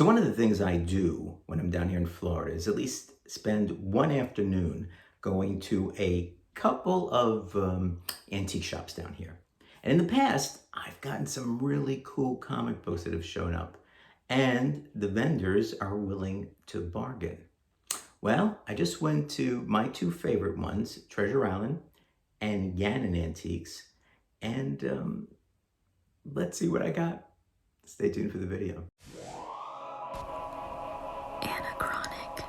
So one of the things I do when I'm down here in Florida is at least spend one afternoon going to a couple of antique shops down here. And in the past, I've gotten some really cool comic books that have shown up, and the vendors are willing to bargain. Well, I just went to my two favorite ones, Treasure Island and Gannon Antiques, and let's see what I got. Stay tuned for the video. Anachronic.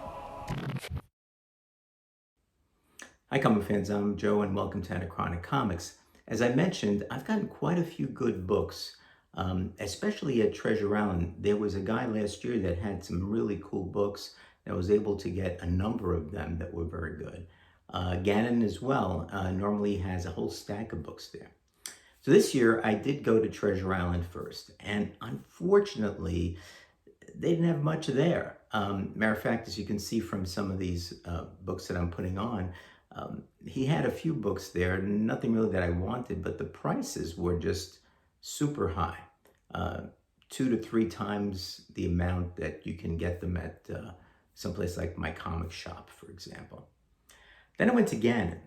Hi comic fans, I'm Joe and welcome to Anachronic Comics. As I mentioned, I've gotten quite a few good books, especially at Treasure Island. There was a guy last year that had some really cool books and I was able to get a number of them that were very good. Gannon as well normally has a whole stack of books there. So this year I did go to Treasure Island first, and unfortunately they didn't have much there. Matter of fact, as you can see from some of these books that I'm putting on, he had a few books there, nothing really that I wanted, but the prices were just super high. 2 to 3 times the amount that you can get them at someplace like my comic shop, for example. Then I went to Gannon.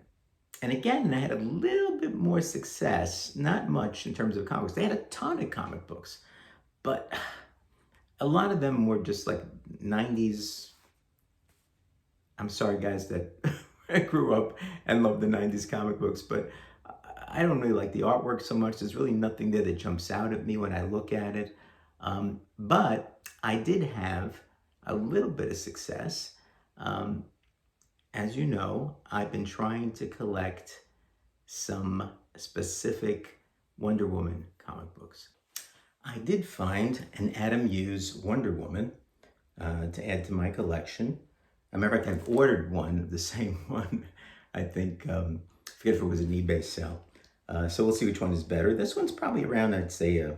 And again, I had a little bit more success, not much in terms of comics. They had a ton of comic books, but a lot of them were just like 90s. I'm sorry, guys, that I grew up and loved the 90s comic books, but I don't really like the artwork so much. There's really nothing there that jumps out at me when I look at it. But I did have a little bit of success. As you know, I've been trying to collect some specific Wonder Woman comic books. I did find an Adam Hughes Wonder Woman to add to my collection. As a matter of fact, I've ordered one of the same one. I think, I forget if it was an eBay sale. So we'll see which one is better. This one's probably around, I'd say, a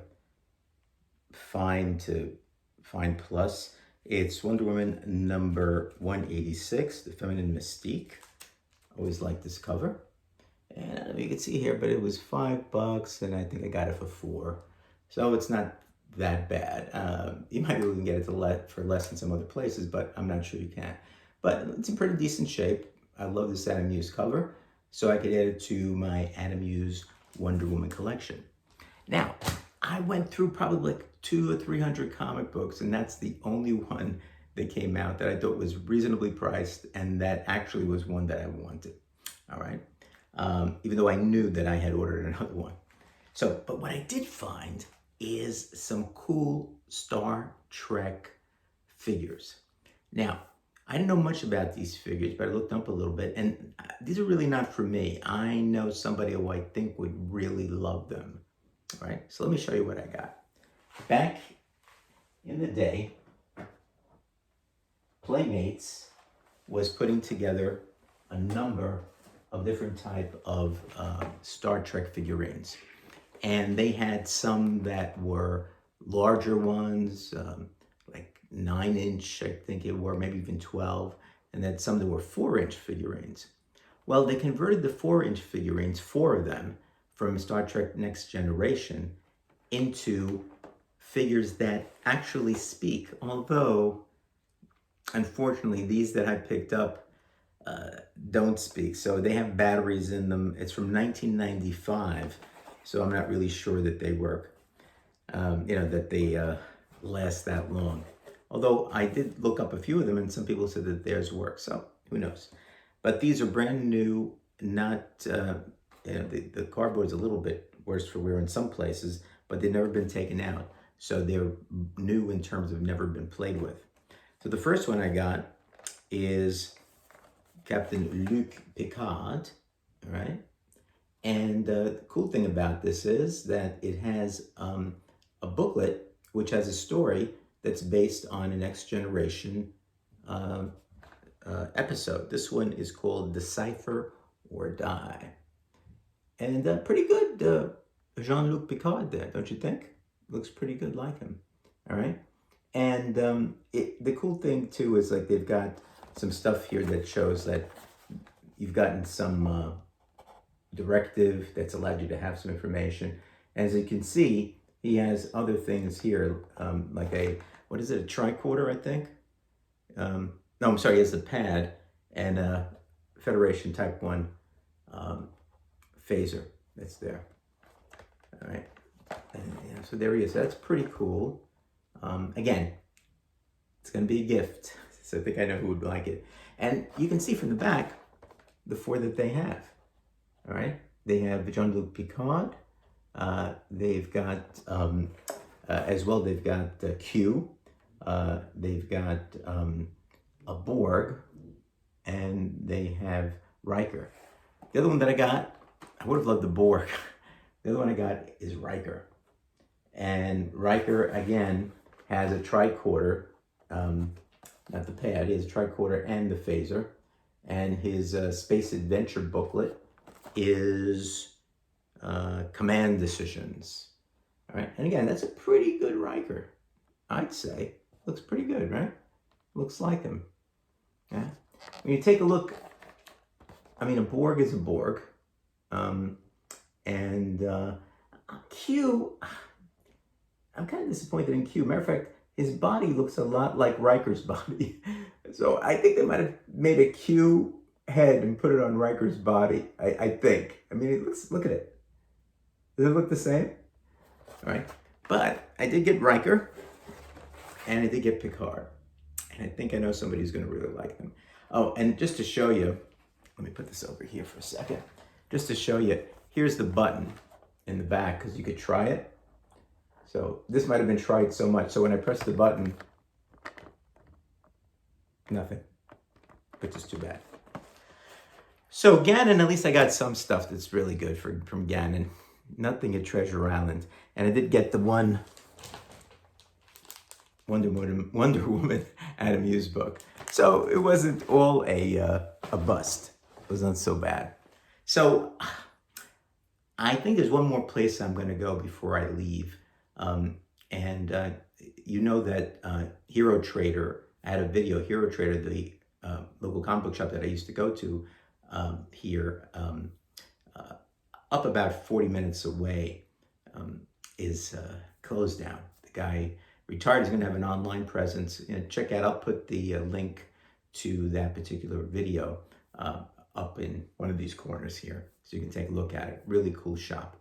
fine to fine plus. It's Wonder Woman number 186, The Feminine Mystique. Always like this cover. And I don't know if you can see here, but it was $5 and I think I got it for $4. So it's not that bad. You might be able to get it for less than some other places, but I'm not sure you can. But it's in pretty decent shape. I love this Adam Hughes cover, so I could add it to my Adam Hughes Wonder Woman collection. Now, I went through probably like 200 or 300 comic books, and that's the only one that came out that I thought was reasonably priced and that actually was one that I wanted. All right. Even though I knew that I had ordered another one. So, but what I did find is some cool Star Trek figures. Now, I didn't know much about these figures, but I looked up a little bit, and these are really not for me. I know somebody who I think would really love them. All right, so let me show you what I got. Back in the day, Playmates was putting together a number of different type of Star Trek figurines. And they had some that were larger ones, like 9-inch, I think it were, maybe even 12. And then some that were 4-inch figurines. Well, they converted the 4-inch figurines, 4 of them, from Star Trek Next Generation into figures that actually speak. Although, unfortunately, these that I picked up don't speak. So they have batteries in them. It's from 1995. So I'm not really sure that they work, that they last that long. Although I did look up a few of them and some people said that theirs work. So who knows? But these are brand new, not, the cardboard's a little bit worse for wear in some places, but they've never been taken out. So they're new in terms of never been played with. So the first one I got is Captain Luc Picard, all right? And the cool thing about this is that it has a booklet which has a story that's based on a Next Generation episode. This one is called Decipher or Die. And pretty good Jean-Luc Picard there, don't you think? Looks pretty good like him, all right? And the cool thing too is like they've got some stuff here that shows that you've gotten some directive that's allowed you to have some information. As you can see, he has other things here, like a what is it, a tricorder, I think? No, I'm sorry, he has a pad and a Federation Type 1 phaser that's there. All right, and, yeah, so there he is. That's pretty cool. Again, it's going to be a gift, so I think I know who would like it. And you can see from the back the 4 that they have. All right, they have Jean-Luc Picard. They've got, as well, they've got Q. They've got a Borg, and they have Riker. The other one that I got, I would have loved the Borg. The other one I got is Riker. And Riker, again, has a tricorder, not the pad, he has a tricorder and the phaser. And his Space Adventure booklet is Command Decisions. All right, and again, that's a pretty good Riker, I'd say. Looks pretty good, right? Looks like him. Yeah. When you take a look, I mean, a Borg is a Borg. Q, I'm kind of disappointed in Q. Matter of fact, his body looks a lot like Riker's body. So I think they might have made a Q head and put it on Riker's body, I think. I mean, it looks, look at it. Does it look the same? All right. But I did get Riker, and I did get Picard. And I think I know somebody who's going to really like them. Oh, and just to show you, let me put this over here for a second. Just to show you, here's the button in the back, because you could try it. So this might have been tried so much. So when I press the button, nothing, which is too bad. So Gannon, at least I got some stuff that's really good from Gannon. Nothing at Treasure Island. And I did get the one Wonder Woman Adam Hughes book. So it wasn't all a bust. It was not so bad. So I think there's one more place I'm going to go before I leave. You know that Hero Trader, I had a video, Hero Trader, the local comic book shop that I used to go to here, up about 40 minutes away, is closed down. The guy retired. He's going to have an online presence. Check out, I'll put the link to that particular video up in one of these corners here, so you can take a look at it. Really cool shop.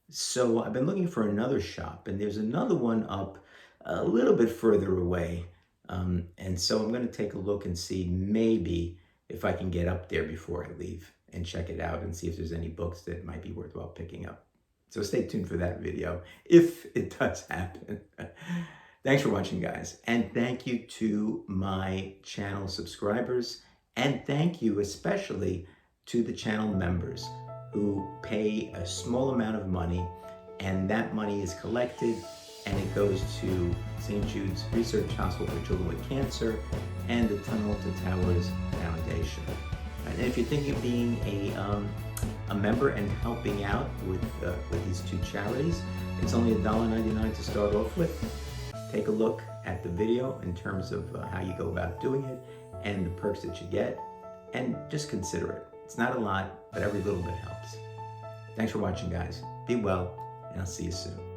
So I've been looking for another shop, and there's another one up a little bit further away. And so I'm going to take a look and see maybe if I can get up there before I leave and check it out and see if there's any books that might be worthwhile picking up. So stay tuned for that video, if it does happen. Thanks for watching, guys. And thank you to my channel subscribers. And thank you especially to the channel members who pay a small amount of money, and that money is collected and it goes to St. Jude's Research Hospital for Children with Cancer and the Tunnel to Towers Foundation. And if you're thinking of being a member and helping out with these two charities, it's only $1.99 to start off with. Take a look at the video in terms of how you go about doing it and the perks that you get, and just consider it. It's not a lot, but every little bit helps. Thanks for watching, guys. Be well, and I'll see you soon.